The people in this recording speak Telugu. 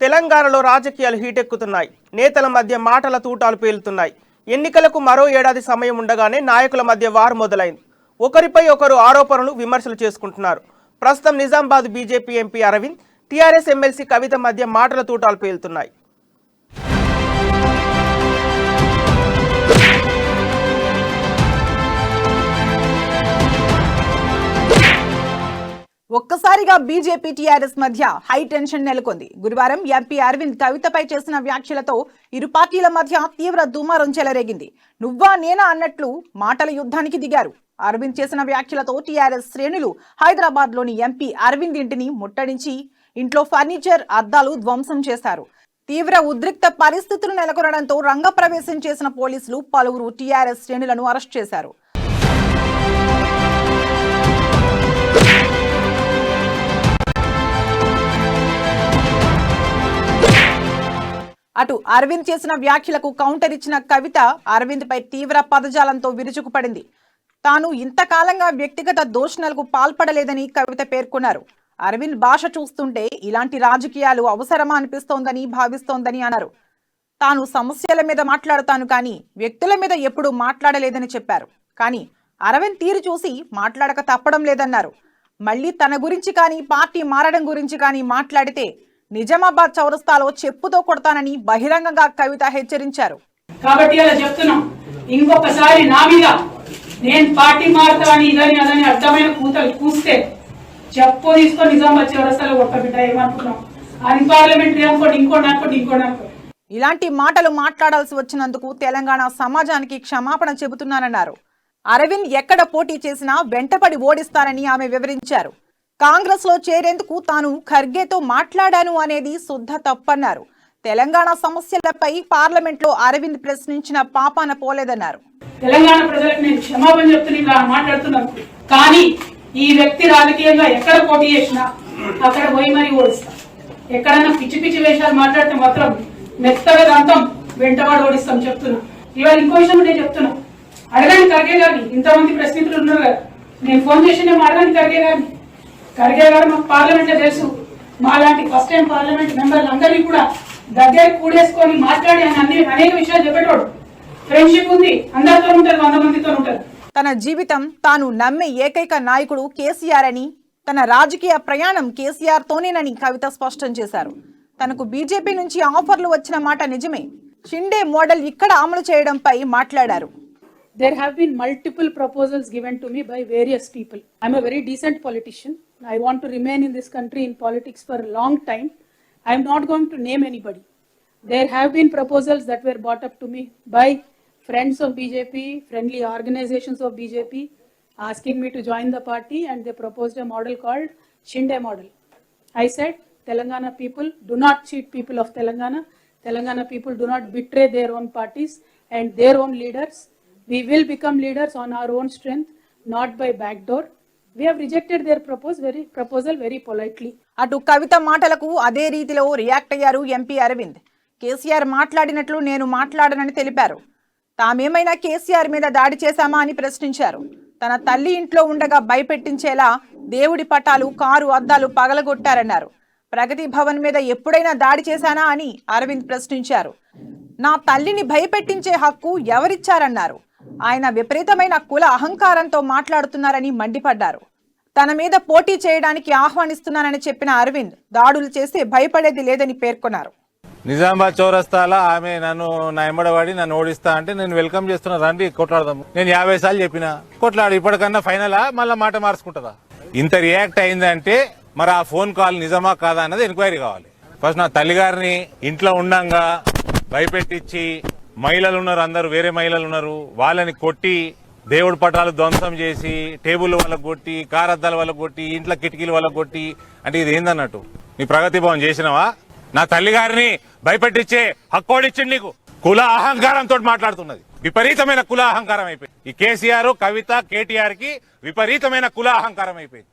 తెలంగాణలో రాజకీయాలు హీటెక్కుతున్నాయి. నేతల మధ్య మాటల తూటాలు పేలుతున్నాయి. ఎన్నికలకు మరో ఏడాది సమయం ఉండగానే నాయకుల మధ్య వారు మొదలైంది. ఒకరిపై ఒకరు ఆరోపణలు విమర్శలు చేసుకుంటున్నారు. ప్రస్తుతం Nizamabad BJP MP Aravind, TRS MLC Kavitha మధ్య మాటల తూటాలు పేలుతున్నాయి. ఒక్కసారిగా బీజేపీ టీఆర్ఎస్ మధ్య హై టెన్షన్ నెలకొంది. గురువారం ఎంపీ అరవింద్ కవితపై చేసిన వ్యాఖ్యలతో ఇరు పార్టీల మధ్య తీవ్ర దుమారం చెలరేగింది. నువ్వా నేనా అన్నట్లు మాటల యుద్ధానికి దిగారు. అరవింద్ చేసిన వ్యాఖ్యలతో టీఆర్ఎస్ శ్రేణులు హైదరాబాద్ లోని ఎంపీ అరవింద్ ఇంటిని ముట్టడించి ఇంట్లో ఫర్నిచర్, అద్దాలు ధ్వంసం చేశారు. తీవ్ర ఉద్రిక్త పరిస్థితులు నెలకొనడంతో రంగప్రవేశం చేసిన పోలీసులు పలువురు టీఆర్ఎస్ శ్రేణులను అరెస్ట్ చేశారు. అటు అరవింద్ చేసిన వ్యాఖ్యలకు కౌంటర్ ఇచ్చిన కవిత అరవింద్ పై తీవ్ర పదజాలంతో విరుచుకుపడింది. తాను ఇంతకాలంగా వ్యక్తిగత దూషణలకు పాల్పడలేదని కవిత పేర్కొన్నారు. అరవింద్ భాష చూస్తుంటే ఇలాంటి రాజకీయాలు అవసరమా అనిపిస్తోందని భావిస్తోందని అన్నారు. తాను సమస్యల మీద మాట్లాడతాను కానీ వ్యక్తుల మీద ఎప్పుడూ మాట్లాడలేదని చెప్పారు. కానీ అరవింద్ తీరు చూసి మాట్లాడక తప్పడం లేదన్నారు. మళ్ళీ తన గురించి కానీ పార్టీ మారడం గురించి కానీ మాట్లాడితే నిజామాబాద్ చౌరస్తాలో చెప్పుతో కొడతానని బహిరంగంగా కవిత హెచ్చరించారు. కాబట్టి అలా చెప్తున్నాం, ఇంకొకసారి నా మీద నేను పార్టీ మారుతాని ఇదని అదని అర్థమైన కూతలు కూస్తే చెప్పు తీసుకొని నిజామాబాద్ చౌరస్తాలో కొట్టబిడ్డ ఏమనుకున్నాం. అది పార్లమెంటరీ అనుకోండి, ఇంకోటి. ఇలాంటి మాటలు మాట్లాడాల్సి వచ్చినందుకు తెలంగాణ సమాజానికి క్షమాపణ చెబుతున్నానన్నారు. అరవింద్ ఎక్కడ పోటీ చేసినా వెంటపడి ఓడిస్తానని ఆమె వివరించారు. కాంగ్రెస్ లో చేరేందుకు తాను ఖర్గేతో మాట్లాడాను అనేది శుద్ధ తప్పన్నారు. తెలంగాణ సమస్యలపై పార్లమెంట్ లో అరవింద్ ప్రశ్నించిన పాపాన పోలేదన్నారు. తెలంగాణ ప్రజలకు నేను క్షమాపణ చెప్తున్నా మాట్లాడుతున్నాను, కానీ ఈ వ్యక్తి రాజకీయంగా ఎక్కడ పోటీ చేసినా అక్కడ పోయి మరీ ఓడిస్తా. ఎక్కడైనా పిచ్చి పిచ్చి వేషాలు మాట్లాడితే మాత్రం మెత్తగా దంతం వెంటబడి ఓడిస్తాం చెప్తున్నా. ఇవాళ ఇంకో విషయం నేను చెప్తున్నా, అడగండి ఖర్గే గారిని. ఇంతమంది ప్రశ్నితులు ఉన్నారు కదా, నేను ఫోన్ చేసి నేను అడగండి ఖర్గే గారు మాకు పార్లమెంట్ లో తెలుసు. మాలాంటి ఫస్ట్ టైం పార్లమెంట్ మెంబర్లు అందరినీ కూడా దగ్గర కూడేసుకొని మాట్లాడి అనేక విషయాలు చెప్పేటోడు. ఫ్రెండ్షిప్ ఉంది, అందరితో ఉంటారు, 100 మందితో ఉంటారు. తన జీవితం తాను నమ్మే ఏకైక నాయకుడు కేసీఆర్ అని, తన రాజకీయ ప్రయాణం కేసీఆర్ తోనేనని కవిత స్పష్టం చేశారు. తనకు బీజేపీ నుంచి ఆఫర్లు వచ్చిన మాట నిజమే. షిండే మోడల్ ఇక్కడ అమలు చేయడంపై మాట్లాడారు. There have been multiple proposals given to me by various people. I'm a very decent politician. I want to remain in this country in politics for a long time. I'm not going to name anybody. There have been proposals that were brought up to me by friends of BJP, friendly organizations of BJP, asking me to join the party, and they proposed a model called Shinde model. I said, Telangana people do not cheat people of Telangana. Telangana people do not betray their own parties and their own leaders. We will become leaders on our own strength, not by backdoor. We have rejected their proposal very politely. అటు కవిత మాటలకు అదే రీతిలో రియాక్ట్ అయ్యారు ఎంపీ అరవింద్. కేసీఆర్ మాట్లాడినట్లు నేను మాట్లాడనని తెలిపారు. తామేమైనా కేసీఆర్ మీద దాడి చేశామా అని ప్రశ్నించారు. తన తల్లి ఇంట్లో ఉండగా భయపెట్టించేలా దేవుడి పటాలు, కారు అద్దాలు పగలగొట్టారన్నారు. ప్రగతి భవన్ మీద ఎప్పుడైనా దాడి చేశానా అని అరవింద్ ప్రశ్నించారు. నా తల్లిని భయపెట్టించే హక్కు ఎవరిచ్చారన్నారు. ఆయన విపరీతమైన కుల అహంకారంతో మాట్లాడుతున్నారని మండిపడ్డారు. తన మీద పోటీ చేయడానికి ఆహ్వానిస్తున్నానని చెప్పిన అరవింద్ దాడులు చేస్తే భయపడేది లేదని పేర్కొన్నారు. నిజామాబాద్ చౌరస్తాలో ఆమె నా ఎంబడవాడి నన్ను ఓడిస్తా అంటే నేను వెల్కమ్ చేస్తున్నా, రండి కొట్లాడదాం. నేను 50 సార్లు చెప్పిన కొట్లాడు, ఇప్పటికన్నా ఫైనలా మళ్ళా మాట మార్చుకుంటుందా? ఇంత రియాక్ట్ అయిందంటే మరి ఆ ఫోన్ కాల్ నిజమా కాదా అన్నది ఎంక్వైరీ కావాలి. ఫస్ట్ నా తల్లిగారిని ఇంట్లో ఉండంగా భయపెట్టించి, మహిళలు ఉన్నారు, అందరూ వేరే మహిళలు ఉన్నారు, వాళ్ళని కొట్టి, దేవుడి పటాలు ధ్వంసం చేసి, టేబుల్ వాళ్ళకు కొట్టి, కారద్దాల వాళ్ళకు కొట్టి, ఇంట్లో కిటికీలు వాళ్ళకు కొట్టి, అంటే ఇది ఏందన్నట్టు? నీ ప్రగతి భవన్ చేసినవా? నా తల్లిగారిని భయపెట్టించే హక్కోడిచ్చింది నీకు. కుల అహంకారంతో మాట్లాడుతున్నది, విపరీతమైన కుల అహంకారం అయిపోయింది. ఈ కేసీఆర్, కవిత, కేటీఆర్ కి విపరీతమైన కుల అహంకారం అయిపోయింది.